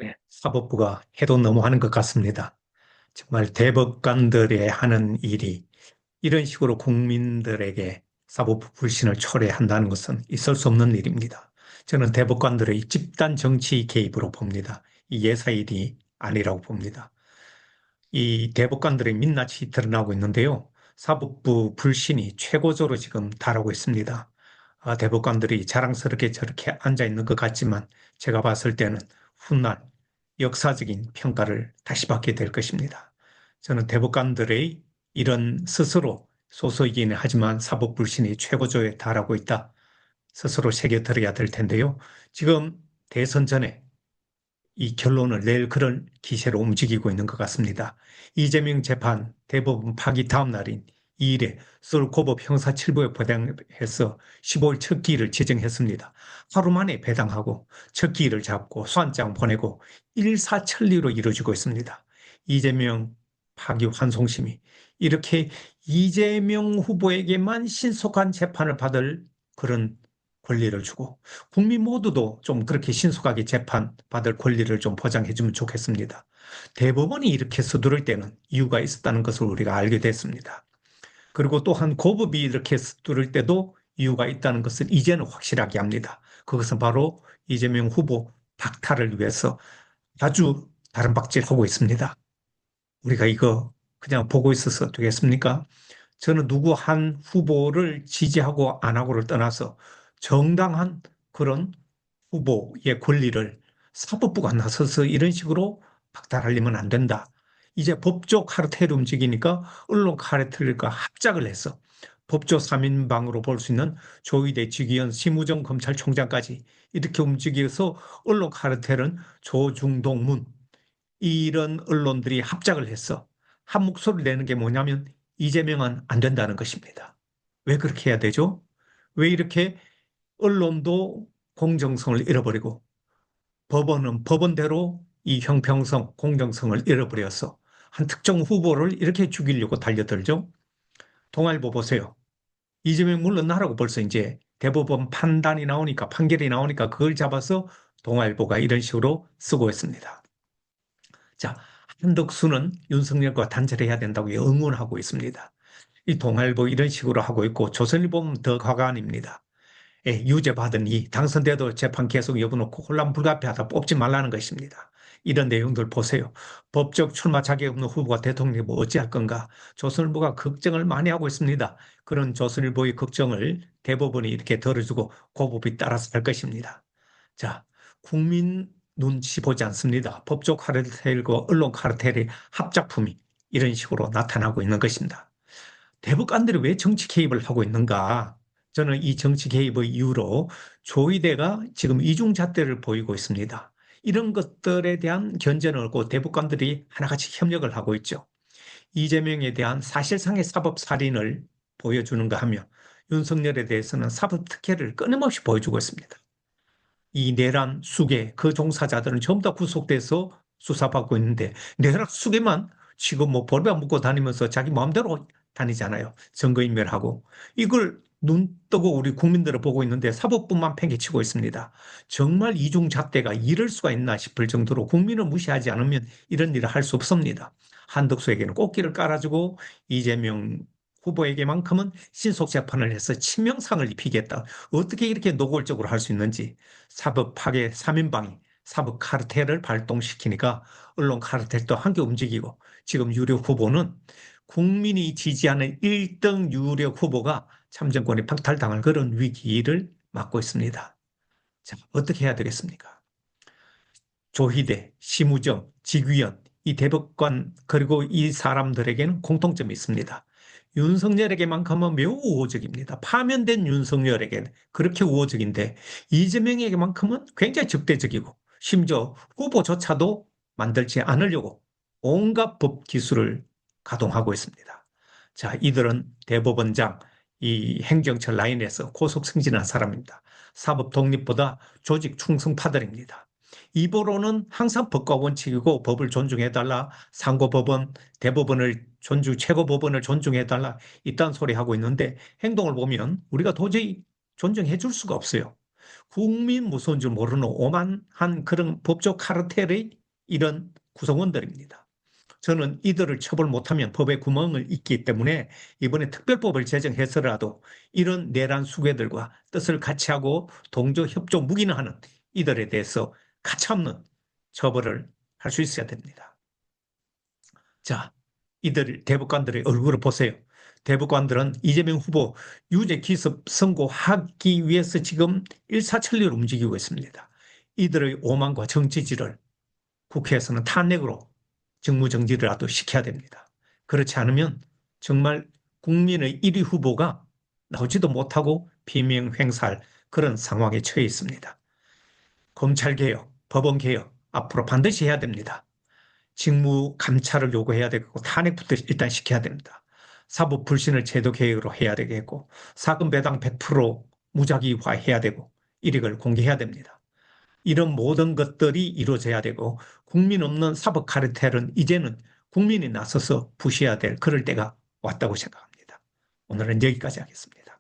네, 사법부가 해도 너무하는 것 같습니다. 정말 대법관들의 하는 일이 이런 식으로 국민들에게 사법부 불신을 초래한다는 것은 있을 수 없는 일입니다. 저는 대법관들의 집단 정치 개입으로 봅니다. 이 예사일이 아니라고 봅니다. 이 대법관들의 민낯이 드러나고 있는데요. 사법부 불신이 최고조로 지금 달하고 있습니다. 대법관들이 자랑스럽게 저렇게 앉아 있는 것 같지만 제가 봤을 때는 훗날 역사적인 평가를 다시 받게 될 것입니다. 저는 대법관들의 이런 스스로 소소이기는 하지만 사법 불신이 최고조에 달하고 있다. 스스로 새겨들어야 될 텐데요. 지금 대선 전에 이 결론을 낼 그런 기세로 움직이고 있는 것 같습니다. 이재명 재판 대법원 파기 다음 날인 2일에 서울고법 형사 7부에 배당해서 15일 첫 기일을 지정했습니다. 하루 만에 배당하고 첫 기일을 잡고 소환장 보내고 일사천리로 이루어지고 있습니다. 이재명 파기 환송심이 이렇게 이재명 후보에게만 신속한 재판을 받을 그런 권리를 주고 국민 모두도 좀 그렇게 신속하게 재판받을 권리를 좀 보장해주면 좋겠습니다. 대법원이 이렇게 서두를 때는 이유가 있었다는 것을 우리가 알게 됐습니다. 그리고 또한 고법이 이렇게 서두를 때도 이유가 있다는 것을 이제는 확실하게 합니다. 그것은 바로 이재명 후보 박탈을 위해서 아주 다른 박질하고 있습니다. 우리가 이거 그냥 보고 있어서 되겠습니까? 저는 누구 한 후보를 지지하고 안 하고를 떠나서 정당한 그런 후보의 권리를 사법부가 나서서 이런 식으로 박탈하려면 안 된다. 이제 법조 카르텔이 움직이니까 언론 카르텔과 합작을 해서 법조 3인방으로 볼 수 있는 조희대, 지기현, 심우정 검찰총장까지 이렇게 움직여서 언론 카르텔은 조중동문 이런 언론들이 합작을 해서 한 목소리를 내는 게 뭐냐면 이재명은 안 된다는 것입니다. 왜 그렇게 해야 되죠? 왜 이렇게 언론도 공정성을 잃어버리고 법원은 법원대로 이 형평성, 공정성을 잃어버려서 한 특정 후보를 이렇게 죽이려고 달려들죠? 동아일보 보세요. 이재명 물러나라고 벌써 이제 대법원 판단이 나오니까 판결이 나오니까 그걸 잡아서 동아일보가 이런 식으로 쓰고 있습니다. 자, 한덕수는 윤석열과 단절해야 된다고 응원하고 있습니다. 이 동아일보 이런 식으로 하고 있고 조선일보는 더 과간입니다. 예, 유죄받은 이 당선돼도 재판 계속 여부놓고 혼란 불가피하다 뽑지 말라는 것입니다. 이런 내용들 보세요. 법적 출마 자격 없는 후보가 대통령이 뭐 어찌할 건가. 조선일보가 걱정을 많이 하고 있습니다. 그런 조선일보의 걱정을 대법원이 이렇게 들어주고 고법이 따라서 할 것입니다. 자, 국민 눈치 보지 않습니다. 법적 카르텔과 언론 카르텔의 합작품이 이런 식으로 나타나고 있는 것입니다. 대법관들이 왜 정치 개입을 하고 있는가? 저는 이 정치 개입의 이유로 조의대가 지금 이중잣대를 보이고 있습니다. 이런 것들에 대한 견제는 없고 대법관들이 하나같이 협력을 하고 있죠. 이재명에 대한 사실상의 사법 살인을 보여주는가 하며 윤석열에 대해서는 사법 특혜를 끊임없이 보여주고 있습니다. 이 내란 수계 그 종사자들은 전부 다 구속돼서 수사받고 있는데 내란 수계만 지금 뭐 벌받 묶고 다니면서 자기 마음대로 다니잖아요. 증거인멸하고 이걸 눈 뜨고 우리 국민들을 보고 있는데 사법부만 팽개치고 있습니다. 정말 이중잣대가 이럴 수가 있나 싶을 정도로 국민을 무시하지 않으면 이런 일을 할 수 없습니다. 한덕수에게는 꽃길을 깔아주고 이재명 후보에게만큼은 신속 재판을 해서 치명상을 입히겠다. 어떻게 이렇게 노골적으로 할 수 있는지 사법 파괴 3인방이 사법 카르텔을 발동시키니까 언론 카르텔도 함께 움직이고 지금 유력 후보는 국민이 지지하는 1등 유력 후보가 참정권이 박탈당할 그런 위기를 맞고 있습니다. 자, 어떻게 해야 되겠습니까? 조희대, 심우정, 지귀현, 이 대법관 그리고 이 사람들에게는 공통점이 있습니다. 윤석열에게만큼은 매우 우호적입니다. 파면된 윤석열에게 그렇게 우호적인데 이재명에게만큼은 굉장히 적대적이고 심지어 후보조차도 만들지 않으려고 온갖 법 기술을 가동하고 있습니다. 자, 이들은 대법원장, 이 행정처 라인에서 고속 승진한 사람입니다. 사법 독립보다 조직 충성파들입니다. 입으로는 항상 법과 원칙이고 법을 존중해달라, 상고법원, 대법원을 최고법원을 존중해달라, 이딴 소리 하고 있는데 행동을 보면 우리가 도저히 존중해 줄 수가 없어요. 국민 무서운 줄 모르는 오만한 그런 법조 카르텔의 이런 구성원들입니다. 저는 이들을 처벌 못하면 법에 구멍을 잇기 때문에 이번에 특별법을 제정해서라도 이런 내란 수괴들과 뜻을 같이 하고 동조 협조 묵인을 하는 이들에 대해서 가차없는 처벌을 할 수 있어야 됩니다. 자, 이들 대법관들의 얼굴을 보세요. 대법관들은 이재명 후보 유죄 기습 선고하기 위해서 지금 일사천리로 움직이고 있습니다. 이들의 오만과 정치질을 국회에서는 탄핵으로 직무정지라도 시켜야 됩니다. 그렇지 않으면 정말 국민의 1위 후보가 나오지도 못하고 비명 행사할 그런 상황에 처해 있습니다. 검찰개혁, 법원개혁 앞으로 반드시 해야 됩니다. 직무 감찰을 요구해야 되고 탄핵부터 일단 시켜야 됩니다. 사법 불신을 제도 개혁으로 해야 되겠고 사건 배당 100% 무작위화해야 되고 이익을 공개해야 됩니다. 이런 모든 것들이 이루어져야 되고 국민 없는 사법 카르텔은 이제는 국민이 나서서 부셔야 될 그럴 때가 왔다고 생각합니다. 오늘은 여기까지 하겠습니다.